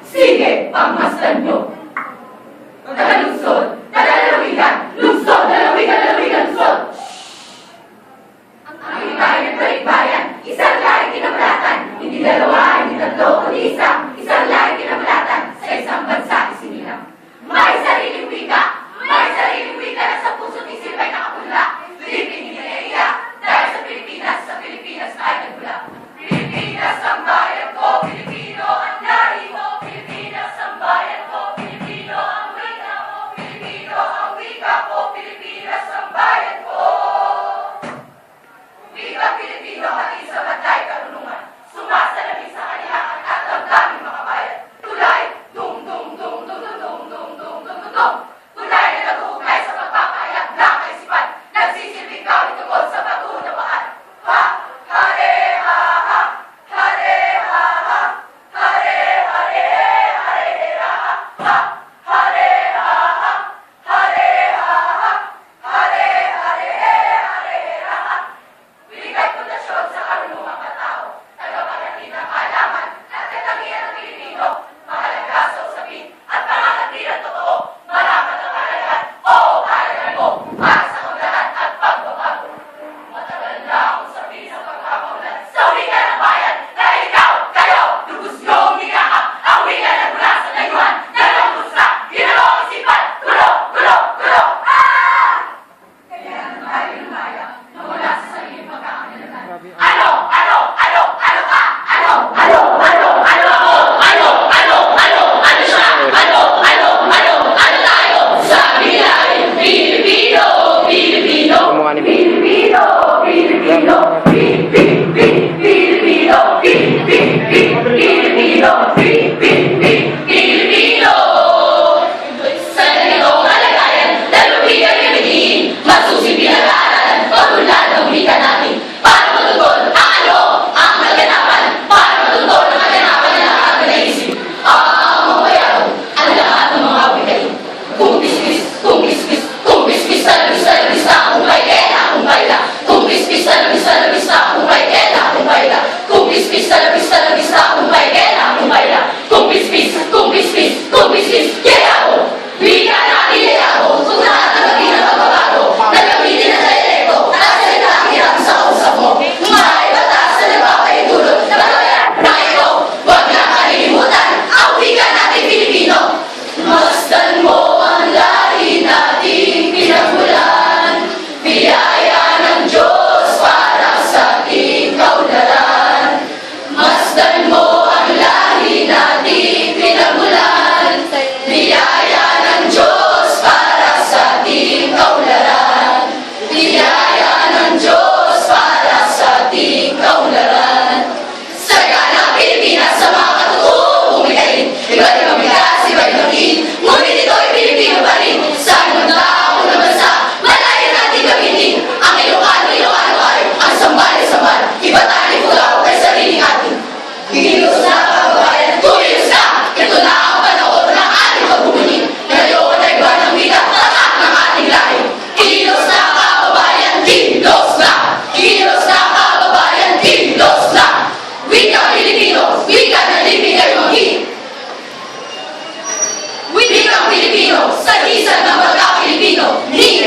Sige, pagmasdan nyo! Tagalungsod! Tagalalawigan! Lungsod! Lalawigan! Lalawigan! Lungsod! Ang tayo ng bayan, isang lahi kinamlatan. Hindi dalawa, hindi tatlo, kundi isa. Isang lahi kinamlatan sa isang bansa isinilang. May sariling wika! May sariling wika na sa puso't isip ay nakapunla. Pilipin, hindi naiiyak. Dahil sa Pilipinas ay nagmula. Pilipinas ang bayan ko, Pilipino ang lahi ko. Pilipinas ang bayan ko, Pilipino ang wika ko. Pilipino ang wika ko, Pilipinas ang bayan ko. Wika Pilipino, hati sa bantay karunungan. Sumasalamin sa kanilangan at damdamin mga bayan. Tulay, dung dung dung dung dung dung dung dung dung dung dung. Tulay na nag-uugnay sa pagpapahayag ng kaisipan. Nagsisilbing kawit tungkol sa pag-uunawaan. Ha! Hare ha ha! Hare ha ha! Hare hare hare ha ha! Hare ha ha! Hare ha ha! Hare hare hare ha ha! Wika'y pundasyon sa karunungang katao, tagapaghatid ng kaalaman at katangian ng Pilipino, mahalaga sa usapin at panganatilan totoo, marapat ang kaalaman, oo, kaalaman mo, para sa kaunlaran at pagbabago. Matagal na akong sabihin sa pagkakaulan sa wika ng bayan na ikaw, kayo, lubos nyo umiyak ang wika na mula sa layuan, dalawang gusta, ginawang isipan, gulo, gulo, gulo, ah! Kaya tayo lumaya na wala sa sariling pagkakailangan. Ano? Ano? Ano? Ano ka? Ano? Ano? Ano? Ano ako? Ano? Ano? Ano? Ano siya? Ano? Ano? Ano? Ano tayo? Sabi ay Pilipino! Pilipino! Pilipino! Pilipino! Pilipino! Pilipino! Pilipino! Sa ganitong kalagayan, dalawin kami piniin, masusing pinag-aaral, pagulad ang wika natin. Para matutunan ang ano, ang kaganapan. Para matutunan ang kaganapan na lahat na naisip. Ang mamayaro, ang lahat ng mga wikain. Kung pispis, kung pispis, kung pispis, talabis, talabis na kung baila, kung baila. Kung pispis, talabis, talabis na kung baila, kung baila. Kung pispis, talabis, talabis na kung baila, kung baila. Kung pispis, kung pispis, kung pispis, kaya ako. Wika natin kaya ako. Kung nakatagapin ang pagbabago, nagamitin na sa elekto, at sa itakirap sa kausap mo. May batas na nagpapaitulot na batayan na ito. Huwag na kalimutan ang wika natin Pilipino. Masdan mo ang lahi nating pinagmulan. Biyaya ng Diyos para sa ating kaunlaran. Masdan mo ang lahi nating pinagmulan. Biyaya ng Diyos para sa ating kaunlaran. Biyaya ng Diyos para sa ating kaunlaran. Sagana Pilipinas sa mga katutuong umikain. Iba't ibang bigas, iba't ibang tiin. Ngunit ito'y Pilipino pa rin. Sa banda ako ng bansa, malaya natin gamitin. Ang Ilocano, Ilocano ay ang sambal, sambal. Iba tayo pugaw kay sariling atin. Kikilos na kababayan, kumilos na. Ito na ang panahon ng ating pagbubuli. Ngayon ay iba ng wika, tatak ng ating lahi. Kikilos na kababayan, kilos na. Kilos na kababayan, kilos na. Wika Pilipino, wika na libig ay manghi. Wika Pilipino, sa hisan ng pagka-Pilipino, ni